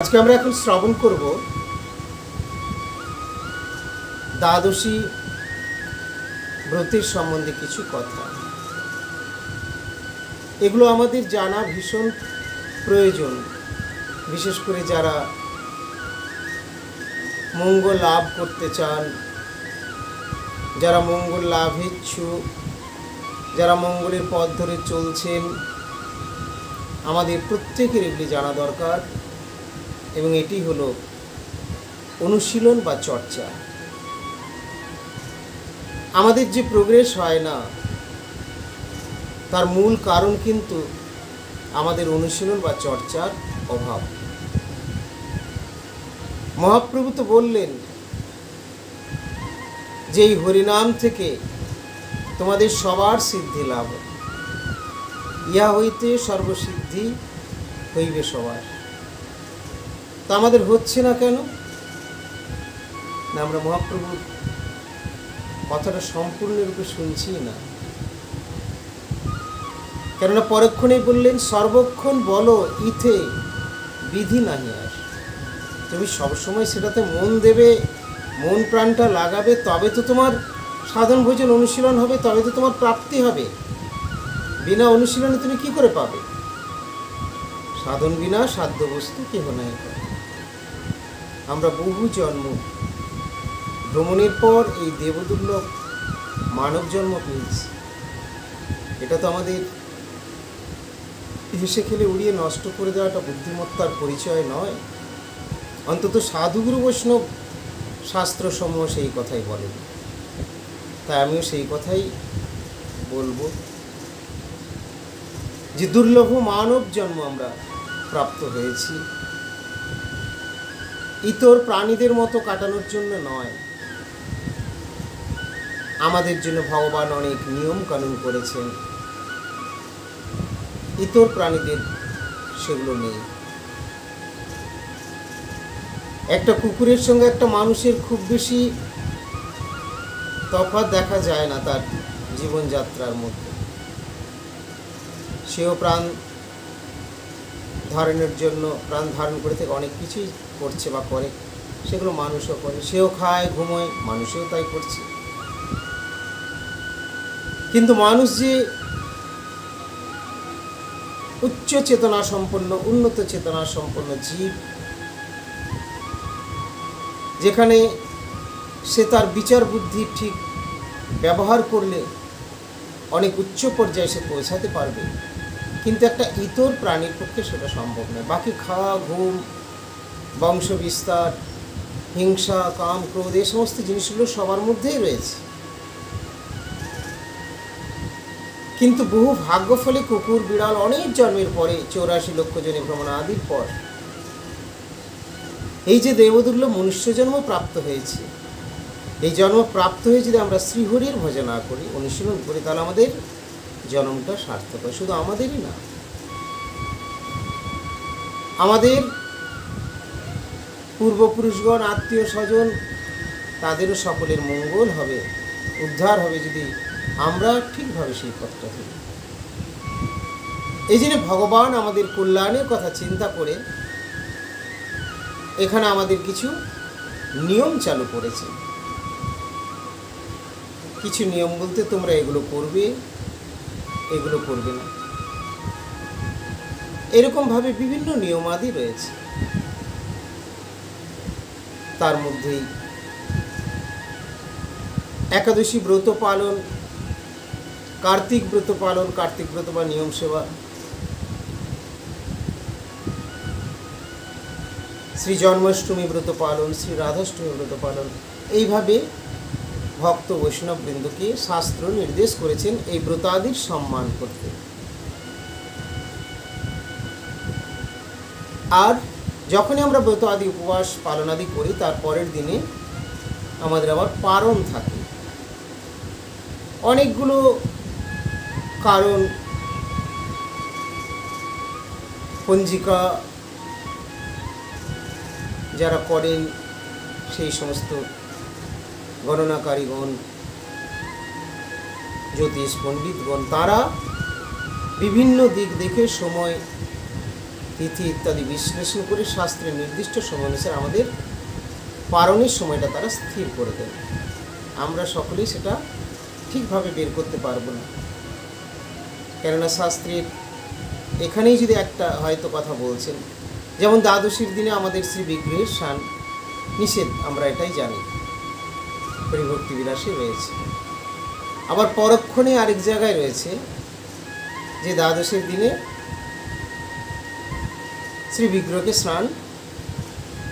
আজকে আমরা এখন শ্রবণ করব দ্বাদশী ব্রতের সম্বন্ধে কিছু কথা। এগুলো আমাদের জানা ভীষণ প্রয়োজন, বিশেষ করে যারা মঙ্গল লাভ করতে চান, যারা মঙ্গল লাভেচ্ছুক, যারা মঙ্গলের পথ ধরে চলছেন। আমাদের প্রত্যেকের এগুলি জানা দরকার এবং এটি হলো অনুশীলন বা চর্চা। আমাদের যে প্রোগ্রেস হয় না তার মূল কারণ কিন্তু আমাদের অনুশীলন বা চর্চার অভাব। মহাপ্রভু তো বললেন যে এই হরিনাম থেকে তোমাদের সবার সিদ্ধি লাভ, ইহা হইতে সর্বসিদ্ধি হইবে সবার। তা আমাদের হচ্ছে না কেন? না, আমরা মহাপ্রভুর কথাটা সম্পূর্ণরূপে শুনছি না। কেননা পরক্ষণেই বললেন সর্বক্ষণ বলো ইথে বিধি নাহি আর। তুমি সবসময় সেটাতে মন দেবে, মন প্রাণটা লাগাবে, তবে তো তোমার সাধন ভোজন অনুশীলন হবে, তবে তো তোমার প্রাপ্তি হবে। বিনা অনুশীলনে তুমি কি করে পাবে? সাধন বিনা সাধ্য বস্তু কেহ নাই। আমরা বহু জন্ম ভ্রমণের পর এই দেবদুর্লভ মানব জন্ম পেয়েছি। এটা তো আমাদের হেসে খেলে উড়িয়ে নষ্ট করে দেওয়াটা বুদ্ধিমত্তার পরিচয় নয়। অন্তত সাধুগুরু বৈষ্ণব শাস্ত্রসমূহ সেই কথাই বলেন, তাই আমিও সেই কথাই বলবো যে দুর্লভ মানব জন্ম আমরা প্রাপ্ত হয়েছি ইতর প্রাণীদের মতো কাটানোর জন্য নয়। আমাদের জন্য ভগবান অনেক নিয়ম কানুন করেছেন, ইতর প্রাণীদের সেগুলো নেই। একটা কুকুরের সঙ্গে একটা মানুষের খুব বেশি তফাৎ দেখা যায় না তার জীবনযাত্রার মধ্যে। সেও প্রাণ ধারণের জন্য প্রাণ ধারণ করে থেকে অনেক কিছুই করছে বা করে, সেগুলো মানুষও করে। সেও খায়, ঘুমোয়, মানুষেও তাই করছে। কিন্তু মানুষ যে উচ্চ চেতনা সম্পন্ন, উন্নত চেতনা সম্পন্ন জীব, যেখানে সে তার বিচার বুদ্ধি ঠিক ব্যবহার করলে অনেক উচ্চ পর্যায়ে সে পৌঁছাতে পারবে, কিন্তু একটা ইতর প্রাণীর পক্ষে সেটা সম্ভব নয়। বাকি খাওয়া, ঘুম, বংশ বিস্তার, হিংসা, কাম, ক্রোধ, এই সমস্ত জিনিসগুলো সবার মধ্যেই রয়েছে। কিন্তু বহু ভাগ্যফলে কুকুর, বিড়াল অনেক জন্মের পরে 84 লক্ষ জনে ভ্রমণ আদির পর এই যে দেবদুর্লভ মনুষ্য জন্ম প্রাপ্ত হয়েছে, এই জন্ম প্রাপ্ত হয়ে যদি আমরা শ্রীহরির ভজনা করি, অনুশীলন করি, তাহলে আমাদের জন্মটা সার্থক হয়। শুধু আমাদেরই না, আমাদের পূর্বপুরুষগণ, আত্মীয় স্বজন, তাদেরও সকলের মঙ্গল হবে, উদ্ধার হবে যদি আমরা ঠিকভাবে সেই পথটা ধরি। এই জন্য ভগবান আমাদের কল্যাণের কথা চিন্তা করে এখানে আমাদের কিছু নিয়ম চালু করেছে। কিছু নিয়ম বলতে তোমরা এগুলো করবে, এগুলো করবে না, এরকমভাবে বিভিন্ন নিয়মাদি রয়েছে। তার মধ্যেই একাদশী ব্রত পালন, কার্তিক ব্রত পালন, কার্তিক ব্রত বা নিয়ম সেবা, শ্রী জন্মাষ্টমী ব্রত পালন, শ্রী রাধাষ্টমী ব্রত পালন, এইভাবে ভক্ত বৈষ্ণব বৃন্দকে শাস্ত্র নির্দেশ করেছেন এই ব্রতাদির সম্মান করতে। আর যখনই আমরা ব্রত আদি উপবাস পালন আদি করি, তার পরের দিনে আমাদের আবার পারণ থাকে। অনেকগুলো কারণ, পঞ্জিকা যারা করেন সেই সমস্ত গণনাকারীগণ, জ্যোতিষ পণ্ডিতগণ, তারা বিভিন্ন দিক দেখে সময় তিথি ইত্যাদি বিশ্লেষণ করে শাস্ত্রের নির্দিষ্ট সময় অনুসারে আমাদের পালনের সময়টা তারা স্থির করে দেন। আমরা সকলেই সেটা ঠিকভাবে বের করতে পারবো না, কেননা শাস্ত্রের এখানেই যদি একটা হয়তো কথা বলছেন, যেমন দ্বাদশীর দিনে আমাদের শ্রী বিগ্রহের স্নান নিষেধ, আমরা এটাই জানি, পরিভক্তি বিলাসে রয়েছে। আবার পরক্ষণে আরেক জায়গায় রয়েছে যে দ্বাদশীর দিনে শ্রী বিগ্রহকে স্নান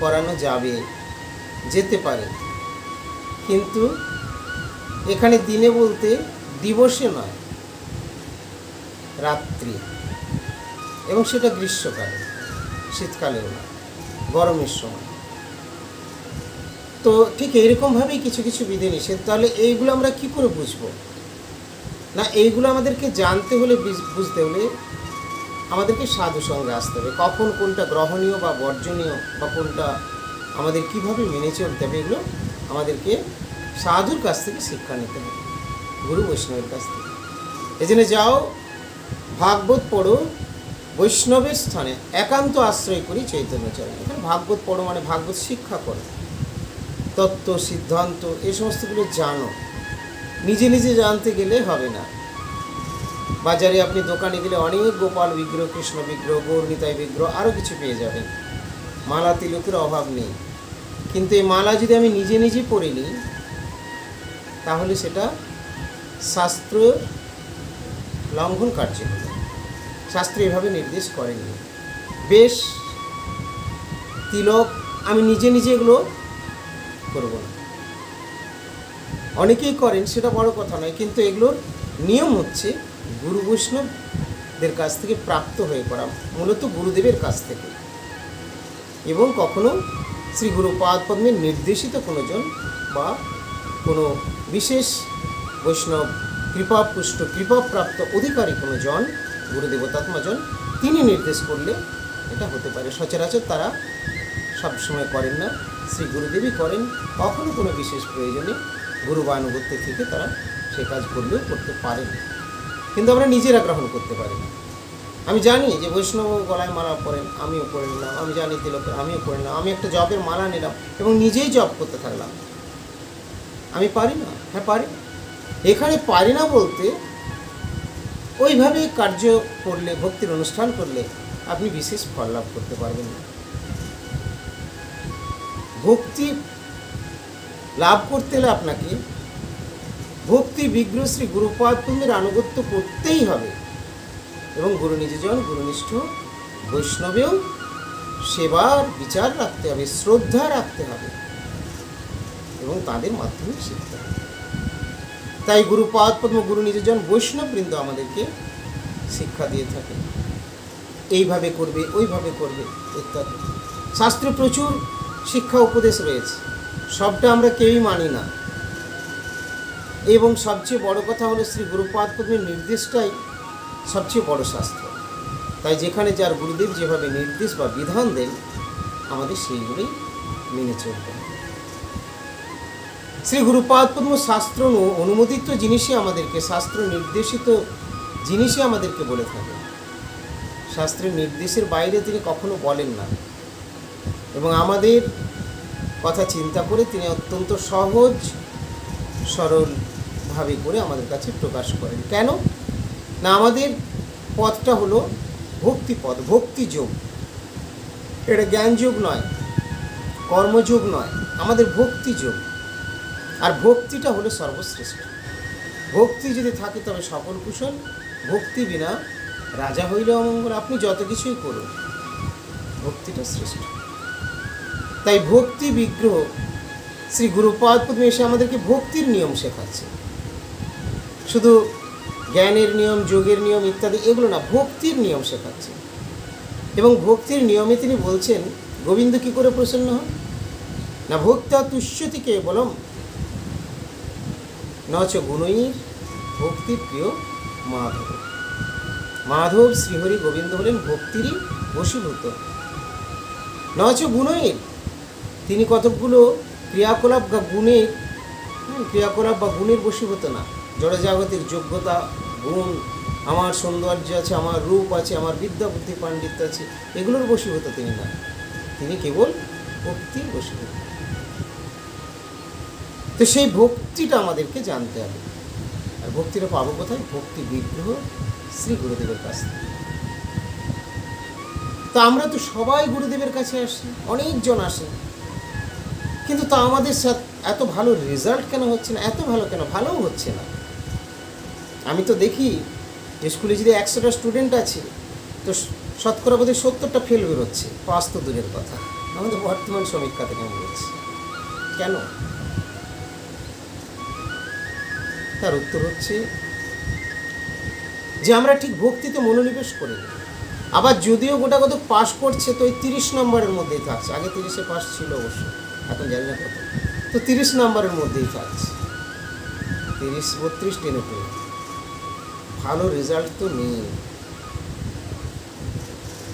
করানো যাবে, যেতে পারে, কিন্তু এখানে দিনে বলতে দিবসে নয়, রাত্রি, এবং সেটা গ্রীষ্মকালে, শীতকালেও না, গরমের সময়। তো ঠিক এইরকমভাবেই কিছু কিছু বিধিনিষেধ। তাহলে এইগুলো আমরা কি করে বুঝবো? না, এইগুলো আমাদেরকে জানতে হলে, বুঝতে হলে আমাদেরকে সাধু সঙ্গে আসতে হবে। কখন কোনটা গ্রহণীয় বা বর্জনীয় বা কোনটা আমাদের কিভাবে মেনে চলতে হবে, এগুলো আমাদেরকে সাধুর কাছ থেকে শিক্ষা নিতে হবে, গুরু বৈষ্ণবের কাছ থেকে। এই জন্য যাও, ভাগবত পড়ো, বৈষ্ণবের স্থানে একান্ত আশ্রয় করি চৈতন্য চরণে। এখানে ভাগবত পড়ো মানে ভাগবত শিক্ষা করো, তত্ত্ব সিদ্ধান্ত এই সমস্তগুলো জানো। নিজে নিজে জানতে গেলে হবে না। বাজারে আপনি দোকানে গেলে অনেক গোপাল বিগ্রহ, কৃষ্ণ বিগ্রহ, গৌরনিতাই বিগ্রহ, আরও কিছু পেয়ে যাবেন। মালা তিলকের অভাব নেই, কিন্তু এই মালা যদি আমি নিজে নিজে পরে নিই, তাহলে সেটা শাস্ত্র লঙ্ঘন কার্য হবে। শাস্ত্র এভাবে নির্দেশ করেনি। বেশ, তিলক আমি নিজে নিজে এগুলো করব না, অনেকেই করেন, সেটা বড় কথা নয়, কিন্তু এগুলোর নিয়ম হচ্ছে গুরু বৈষ্ণবদের কাছ থেকে প্রাপ্ত হয়ে করা, মূলত গুরুদেবের কাছ থেকে, এবং কখনো শ্রী গুরুপাদ পদ্মের নির্দেশিত কোনো জন বা কোনো বিশেষ বৈষ্ণব কৃপাপুষ্ট কৃপাপ্রাপ্ত অধিকারী কোনো জন, গুরুদেবতাত্মাজন, তিনি নির্দেশ করলে এটা হতে পারে। সচরাচর তারা সবসময় করেন না, শ্রী গুরুদেবই করেন। কখনো কোনো বিশেষ প্রয়োজনে গুরু বা আনুগত্য থেকে তারা সে কাজ করলেও করতে পারেন, কিন্তু আমরা নিজেরা গ্রহণ করতে পারি না। আমি জানি যে বৈষ্ণব গলায় মালা পরেন, আমিও পরে নিলাম, আমি জানি তিলকের, আমিও পরে নিলাম, আমি একটা জপের মালা নিলাম এবং নিজেই জপ করতে থাকলাম। আমি পারি না? হ্যাঁ পারি। এখানে পারি না বলতে, ওইভাবে কার্য করলে, ভক্তির অনুষ্ঠান করলে আপনি বিশেষ ফল লাভ করতে পারবেন না। ভক্তি লাভ করতে হলে আপনাকে ভক্তি বিগ্রহ শ্রী গুরুপাদ পদ্মের আনুগত্য করতেই হবে, এবং গুরু নিজজন, গুরুনিষ্ঠ বৈষ্ণবেও সেবার বিচার রাখতে হবে, শ্রদ্ধা রাখতে হবে, এবং তাদের মাধ্যমে শিখতে হবে। তাই গুরুপাদ পদ্ম, গুরু নিজজন, বৈষ্ণববৃন্দ আমাদেরকে শিক্ষা দিয়ে থাকে, এইভাবে করবে, ওইভাবে করবে ইত্যাদি। শাস্ত্রে প্রচুর শিক্ষা উপদেশ রয়েছে, সবটা আমরা কেউই মানি না, এবং সবচেয়ে বড় কথা হলো শ্রী গুরুপাদ পদ্মের নির্দেশটাই সবচেয়ে বড় শাস্ত্র। তাই যেখানে যার গুরুদেব যেভাবে নির্দেশ বা বিধান দেন, আমাদের সেইগুলোই মেনে চলবে। শ্রী গুরুপাদ পদ্ম শাস্ত্র অনুমোদিত জিনিসই আমাদেরকে, শাস্ত্র নির্দেশিত জিনিসই আমাদেরকে বলে থাকে। শাস্ত্রের নির্দেশের বাইরে তিনি কখনো বলেন না, এবং আমাদের কথা চিন্তা করে তিনি অত্যন্ত সহজ সরলভাবে করে আমাদের কাছে প্রকাশ করেন। কেন না, আমাদের পথটা হলো ভক্তিপথ, ভক্তিযোগ। এটা জ্ঞানযোগ নয়, কর্মযোগ নয়, আমাদের ভক্তিযোগ। আর ভক্তিটা হলো সর্বশ্রেষ্ঠ। ভক্তি যদি থাকে তবে সকল কুশল, ভক্তি বিনা রাজা হইলে অমঙ্গল। আপনি যত কিছুই করুন, ভক্তিটা শ্রেষ্ঠ। তাই ভক্তি বিগ্রহ শ্রী গুরুপাদ পদ্মে এসে আমাদেরকে ভক্তির নিয়ম শেখাচ্ছে, শুধু জ্ঞানের নিয়ম, যোগের নিয়ম ইত্যাদি এগুলো না, ভক্তির নিয়ম শেখাচ্ছে। এবং ভক্তির নিয়মে তিনি বলছেন, গোবিন্দ কী করে প্রসন্ন হন না, ভক্তা তুষ্যতি কেবলম নচ গুণৈর ভক্তির প্রিয় মাধব। মাধব শ্রীহরি গোবিন্দ হলেন ভক্তিরই বশীভূত। নচ গুণৈর, তিনি কতকগুলো ক্রিয়াকলাপ বা গুণের বশীভূত না। জড়জাগতিক যোগ্যতা, গুণ আমার সৌন্দর্য আছে, আমার রূপ আছে, আমার বিদ্যা বুদ্ধি পাণ্ডিত্য আছে, এগুলোর বশীভূত তিনি না। তিনি কেবল ভক্তির বশীভূত। তো সেই ভক্তিটা আমাদেরকে জানতে হবে। আর ভক্তিটা পাবো কোথায়? ভক্তি বিগ্রহ শ্রী গুরুদেবের কাছ থেকে। তা আমরা তো সবাই গুরুদেবের কাছে আসি, অনেকজন আসে, কিন্তু তা আমাদের এত ভালো রেজাল্ট কেন হচ্ছে না? এত ভালো কেন? ভালোও হচ্ছে না। আমি তো দেখি স্কুলে যদি 100টা স্টুডেন্ট আছে, তো শতকরা বোধহয় 70টা ফেল বেরোচ্ছে, পাস তো দূরের কথা। আমাদের বর্তমান সমীক্ষা থেকে আমি বলছি, কেন? তার উত্তর হচ্ছে যে আমরা ঠিক ভক্তিতে মনোনিবেশ করিনি। আবার যদিও গোটা কত পাস করছে, তো ওই 30 নম্বরের মধ্যেই থাকছে। আগে 30-এ পাস ছিল অবশ্য, এখন জানি না কত, তো 30 নম্বরের মধ্যেই থাকছে। 30-32 টেনে পেয়ে ভালো রেজাল্ট তো নেই।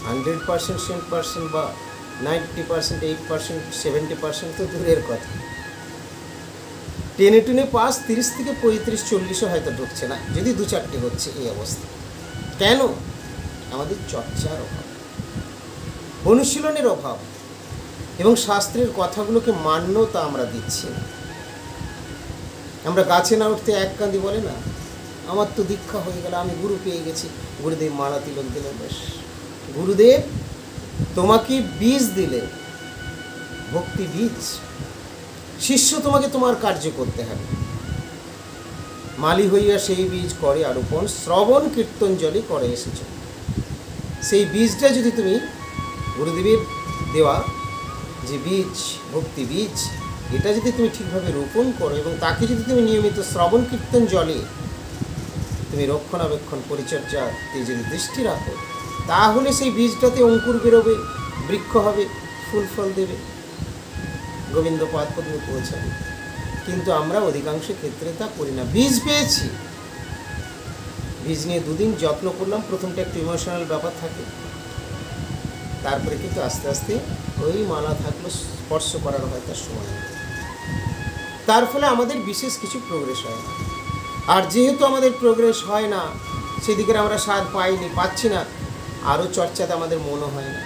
100%, 100% বা 90%, 8%, 70% তো দূরের কথা। টেনে টুনে পাস 30 থেকে 35-40-ও হয়তো ঢুকছে না, যদি 2-4টে হচ্ছে। এই অবস্থা কেন? আমাদের চর্চার অভাব, অনুশীলনের অভাব, এবং শাস্ত্রের কথাগুলোকে মান্যতা আমরা দিচ্ছি না। আমরা গাছে না উঠতে এক কাঁদি বলে না, আমার তো দীক্ষা হয়ে গেল, আমি গুরু পেয়ে গেছি, গুরুদেব মালা তিলক দিলেন, বেশ। গুরুদেব তোমাকে বীজ দিলে, ভক্তি বীজ। শিষ্য তোমাকে তোমার কার্য করতে হবে। মালি হইয়া সেই বীজ করে আরোপণ, শ্রবণ কীর্তন জলে করে এসেছ। সেই বীজটা যদি তুমি গুরুদেবের দেওয়া যে বীজ, ভক্তি বীজ, এটা যদি তুমি ঠিকভাবে রোপণ করো এবং তাকে যদি তুমি নিয়মিত শ্রবণ কীর্তন জলে তুমি রক্ষণাবেক্ষণ পরিচর্যাতে যদি দৃষ্টি রাখো, তাহলে সেই বীজটাতে অঙ্কুর বেরোবে, বৃক্ষ হবে, ফুল ফল দেবে, গোবিন্দ পাদ পদ্মে পৌঁছাবে। কিন্তু আমরা অধিকাংশ ক্ষেত্রে তা করি না। বীজ পেয়েছি, বীজ নিয়ে 2 দিন যত্ন করলাম, প্রথমটা একটু ইমোশনাল ব্যাপার থাকে, তারপরে কিন্তু আস্তে আস্তে ওই মালা থাকলো, স্পর্শ করার হয় তার সময়, তার ফলে আমাদের বিশেষ কিছু প্রোগ্রেস হয় না। আর যেহেতু আমাদের প্রোগ্রেস হয় না, সেদিকে আমরা স্বাদ পাচ্ছি না, আরও চর্চাতে আমাদের মনও হয় না।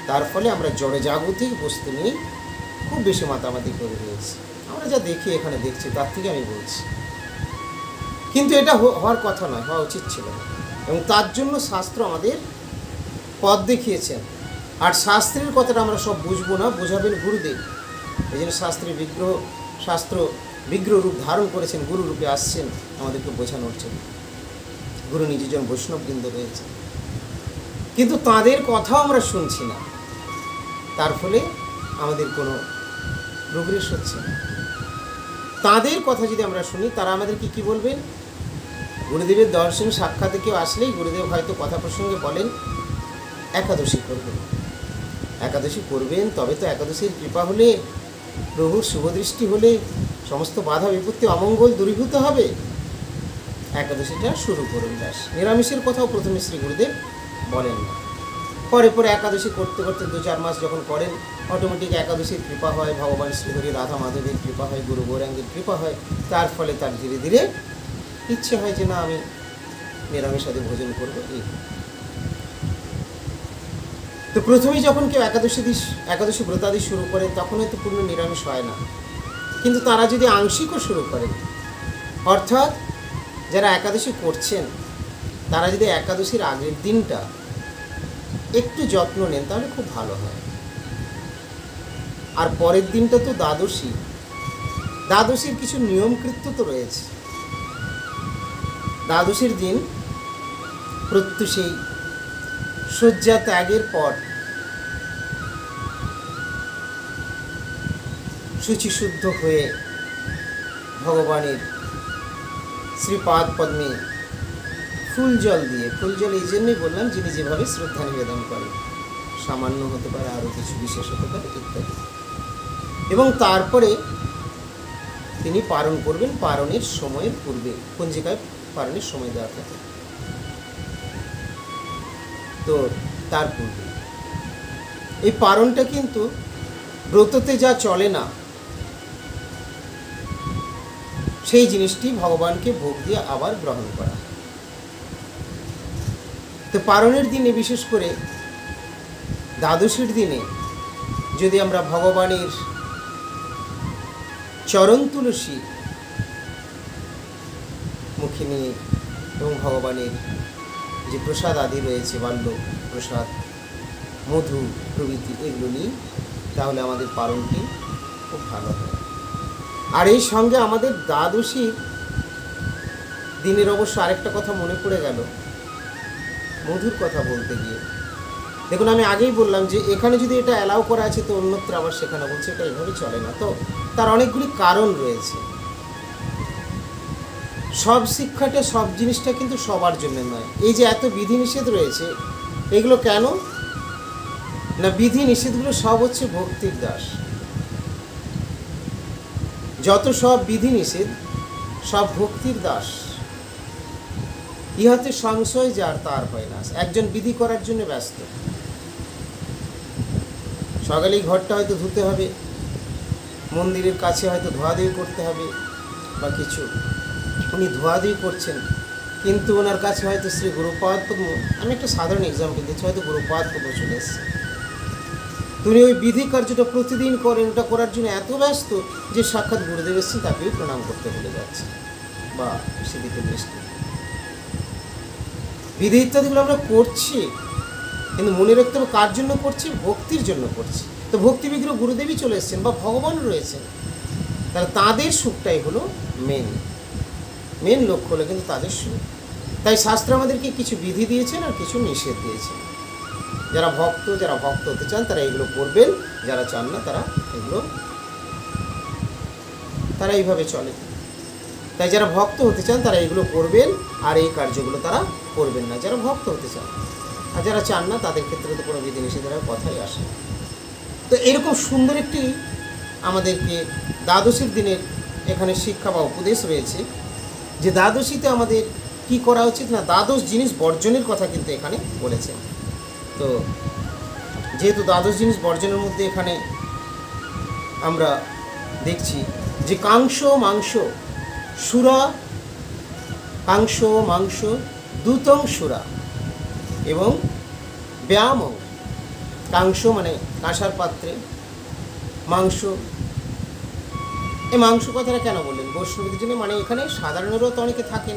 তার ফলে আমরা জড়ে জাগতিক বস্তু নিয়ে খুব বেশি মাতামাতি করে রয়েছি। আমরা যা দেখি, এখানে দেখছি, তার থেকে আমি বলছি। কিন্তু এটা হওয়ার কথা নয়, হওয়া উচিত ছিল না। এবং তার জন্য শাস্ত্র আমাদের পথ দেখিয়েছেন। আর শাস্ত্রের কথাটা আমরা সব বুঝবো না, বোঝাবেন গুরুদেব। এই জন্য শাস্ত্র বিগ্রহ রূপ ধারণ করেছেন, গুরু রূপে আসছেন আমাদেরকে বোঝানোর জন্য। গুরু নিজেজন বৈষ্ণববৃন্দ রয়েছে, কিন্তু তাদের কথাও আমরা শুনছি না। তার ফলে আমাদের কোনো প্রোগ্রেস হচ্ছে না। তাদের কথা যদি আমরা শুনি, তারা আমাদেরকে কি বলবেন? গুরুদেবের দর্শন সাক্ষাতে কেউ আসলেই গুরুদেব হয়তো কথা প্রসঙ্গে বলেন একাদশী করবেন। একাদশী করবেন, তবে তো একাদশীর কৃপা হলে, প্রভুর শুভদৃষ্টি হলে সমস্ত বাধা বিপত্তি অমঙ্গল দূরীভূত হবে। একাদশীটা শুরু করুন, ব্যাস। নিরামিষের কথাও প্রথমে শ্রী গুরুদেব বলেন না। পরে একাদশী করতে করতে 2-4 মাস যখন করেন, অটোমেটিক একাদশীর কৃপা হয়, ভগবান শ্রীহরি রাধা মাধবের কৃপা হয়, গুরু গৌরাঙ্গের কৃপা হয়। তার ফলে তার ধীরে ধীরে ইচ্ছে হয় যে না, আমি নিরামিষ আদি ভোজন করবো। এই তো প্রথমেই যখন কেউ একাদশী ব্রতাদি শুরু করে, তখন হয়তো পূর্ণ নিরামিষ হয় না। কিন্তু তারা যদি আংশিকও শুরু করেন, অর্থাৎ যারা একাদশী করছেন, তারা যদি একাদশীর আগের দিনটা একটু যত্ন নেন, তাহলে খুব ভালো হয়। আর পরের দিনটা তো দ্বাদশীর কিছু নিয়মকৃত্য তো রয়েছে। দ্বাদশীর দিন প্রত্যুষেই শয্যা ত্যাগের পর শুচিশুদ্ধ হয়ে ভগবানের শ্রীপাদ পদ্মে ফুল জল এই জন্যই বললাম, যিনি যেভাবে শ্রদ্ধা নিবেদন করেন, সামান্য হতে পারে, আরও কিছু বিশেষ হতে পারে ইত্যাদি। এবং তারপরে তিনি পারণ করবেন। পারণের সময়ের পূর্বে পঞ্জিকায় পারণের সময় দেওয়া থাকে, তো তার পূর্বে এই পারণটা কিন্তু ব্রততে যা চলে না, সেই জিনিসটি ভগবানকে ভোগ দিয়ে আবার গ্রহণ করা। তো পারণের দিনে, বিশেষ করে দ্বাদশীর দিনে যদি আমরা ভগবানের চরণ তুলসী মুখে নিয়ে এবং ভগবানের যে প্রসাদ আদি রয়েছে, বাল্য প্রসাদ, মধু প্রভৃতি, এগুলো নিই, তাহলে আমাদের পারণটি খুব ভালো হয়। আর এই সঙ্গে আমাদের দ্বাদশীর দিনের অবশ্য আরেকটা কথা মনে পড়ে গেল, মধুর কথা বলতে গিয়ে। দেখুন, আমি আগেই বললাম যে এখানে যদি এটা অ্যালাউ করা আছে, তো অন্যত্র আবার সেখানে বলছে এটা এইভাবে চলে না। তো তার অনেকগুলি কারণ রয়েছে। সব শিক্ষাটা, সব জিনিসটা কিন্তু সবার জন্য নয়। এই যে এত বিধিনিষেধ রয়েছে, এগুলো কেন না, বিধিনিষেধগুলো সব হচ্ছে ভক্তির দাস। যত সব বিধিনিষেধ সব ভক্তির দাস। ইহাতে সংশয় যার তার হয় না। একজন বিধি করার জন্য ব্যস্ত, সকালেই ঘরটা হয়তো ধুতে হবে, মন্দিরের কাছে হয়তো ধোয়াধুয়ি করতে হবে বা কিছু, উনি ধোয়াধুয়ি করছেন, কিন্তু ওনার কাছে হয়তো শ্রী গুরুপাদ পদ্ম, আমি একটা সাধারণ এক্সাম্পল দিচ্ছি, হয়তো গুরুপাদ পদ্ম চলে এসছে। তিনি ওই বিধি কার্যটা প্রতিদিন করেন, ওটা করার জন্য এত ব্যস্ত যে সাক্ষাৎ গুরুদেব এসেছেন তাকেও প্রণাম করতে ভুলে যাচ্ছে বা সেদিকে দৃষ্টি। বিধি ইত্যাদিগুলো আমরা করছি, কিন্তু মনে রাখতে হবে কার জন্য করছি, ভক্তির জন্য করছি। তো ভক্তি বিগ্রহ গুরুদেবই চলে এসেছেন বা ভগবান রয়েছেন, তাহলে তাদের সুখটাই হলো মেন লক্ষ্য হলো কিন্তু তাদের সুখ। তাই শাস্ত্র আমাদেরকে কিছু বিধি দিয়েছেন আর কিছু নিষেধ দিয়েছেন। যারা ভক্ত হতে চান তারা এগুলো করবেন, যারা চান না তারা এইভাবে চলে। তাই যারা ভক্ত হতে চান তারা এগুলো করবেন, আর এই কার্যগুলো তারা করবেন না, যারা ভক্ত হতে চান। আর যারা চান না তাদের ক্ষেত্রে তো কোনো বিধিনিষেধের কথাই আসে না। তো এরকম সুন্দর একটি আমাদেরকে দ্বাদশীর দিনের এখানে শিক্ষা বা উপদেশ রয়েছে যে দ্বাদশীতে আমাদের কি করা উচিত না, দ্বাদশ জিনিস বর্জনের কথা কিন্তু এখানে বলেছেন। তো যেহেতু দ্বাদশ জিনিস বর্জনের মধ্যে এখানে আমরা দেখছি যে কাংস মাংস দুতং সুরা এবং ব্যায়াম। কাংস মানে কাঁসার পাত্রে, মাংস, এই মাংস কথাটা কেন বললেন বৈষ্ণবদের জন্য? মানে এখানে সাধারণেরও তো অনেকে থাকেন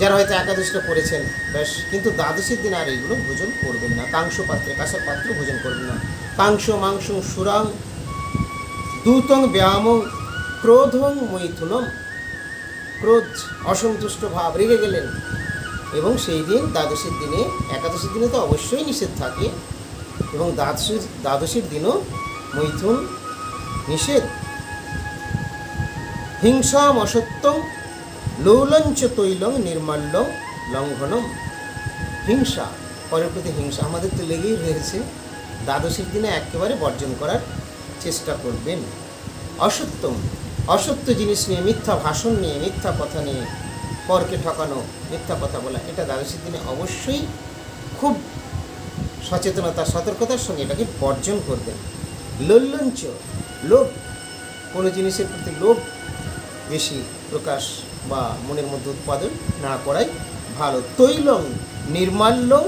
যারা হয়তো একাদশীটা করেছেন ব্যাস, কিন্তু দ্বাদশীর দিন আর এইগুলো ভোজন করবেন না। কাংস পাত্রে, কাঁসার পাত্র ভোজন করবেন না। কাংস মাংস সুরাং দূতং ব্যায়াম ক্রোধং মৈথুনম, ক্রোধ অসন্তুষ্ট ভাব, রেগে গেলেন। এবং সেই দিন দ্বাদশীর দিনে, একাদশীর দিনে তো অবশ্যই নিষেধ থাকে, এবং দ্বাদশীর দিনও মৈথুন নিষেধ। হিংসাম অসত্যং লৌলঞ্চ তৈলং নির্মাল্যং লঙ্ঘনম। হিংসা, পরের প্রতি হিংসা আমাদের তো লেগেই রয়েছে। দ্বাদশীর দিনে একেবারে বর্জন করার চেষ্টা করবেন। অসত্যম, অসত্য জিনিস নিয়ে, মিথ্যা ভাষণ নিয়ে, মিথ্যা কথা নিয়ে, পরকে ঠকানো, মিথ্যা কথা বলা, এটা দ্বাদশীর দিনে অবশ্যই খুব সচেতনতা, সতর্কতার সঙ্গে এটাকে বর্জন করবেন। লোলঞ্চ, লোভ, কোনো জিনিসের প্রতি লোভ বেশি প্রকাশ বা মনের মধ্যে উৎপাদন না করাই ভালো। তৈলং নির্মাল্যং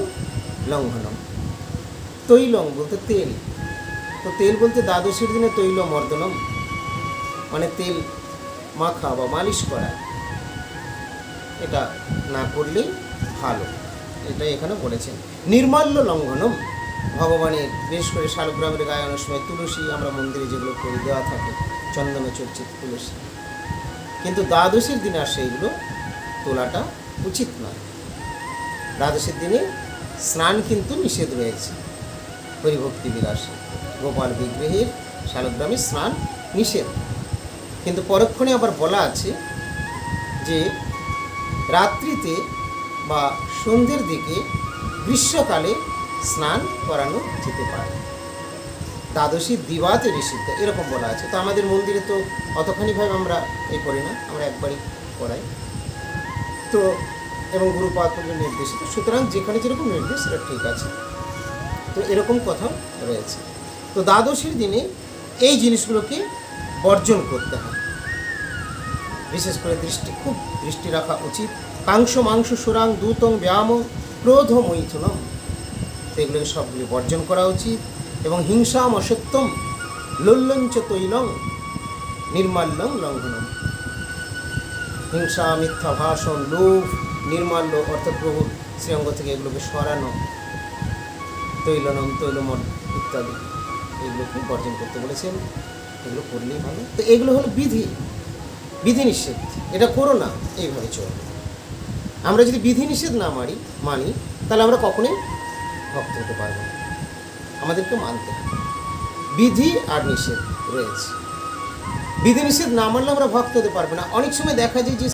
লঙ্ঘনম। তৈলং বলতে তেল, তো তেল বলতে দ্বাদশীর দিনে তৈল মর্দনম মানে তেল মাখা বা মালিশ করা, এটা না করলেই ভালো, এটাই এখানে বলেছেন। নির্মাল্য লঙ্ঘনম, ভগবানের বিশেষ করে শালগ্রামের গায়নের সময় তুলসী আমরা মন্দিরে যেগুলো করে দেওয়া থাকে, চন্দন চর্চিত তুলসী, কিন্তু দ্বাদশীর দিনে আর সেইগুলো তোলাটা উচিত নয়। দ্বাদশীর দিনে স্নান কিন্তু নিষেধ রয়েছে। হরিভক্তি বিলাসে গোপাল বিগ্রহের শালগ্রামে স্নান নিষেধ, কিন্তু পরক্ষণে আবার বলা আছে যে রাত্রিতে বা সন্ধ্যের দিকে গ্রীষ্মকালে স্নান করানো যেতে পারে। দ্বাদশী দিবাতে নিষিদ্ধ এরকম বলা আছে। তো আমাদের মন্দিরে তো অতখানিভাবে আমরা এই করি না, আমরা একবারই করাই তো, এবং গুরুপাদ নির্দেশিত, সুতরাং যেখানে যেরকম নির্দেশ সেটা ঠিক আছে। তো এরকম কথা রয়েছে। তো দ্বাদশীর দিনে এই জিনিসগুলোকে বর্জন করতে হয়, বিশেষ করে খুব দৃষ্টি রাখা উচিত। কাংস মাংস সুরাং দূতং ব্যায়াম ক্রোধ মৈথুনম, তো এগুলোকে সবগুলি বর্জন করা উচিত। এবং হিংসাম অসত্যম লোল্লঞ্চ তৈলং নির্মাল্যং লঙ্ঘনম, হিংসা, মিথ্যা ভাষণ, লোভ, নির্মাল্য অর্থাৎ প্রভুর শ্রীঅঙ্গ থেকে এগুলোকে সরানো, তৈলনম, তৈলমন ইত্যাদি এগুলোকে বর্জন করতে বলেছেন। এগুলো করলেই ভালো। তো এগুলো হলো বিধিনিষেধ, এটা করো না, এইভাবে চলবে। আমরা যদি বিধিনিষেধ না মানি তাহলে আমরা কখনোই ভক্ত হতে পারবো না। আমাদেরকে মানতে হবে, বিধি আর নিষেধ রয়েছে। বিধিনিষেধ না মানলে আমরা ভক্ত হতে পারবো না। অনেক সময় দেখা যায় যে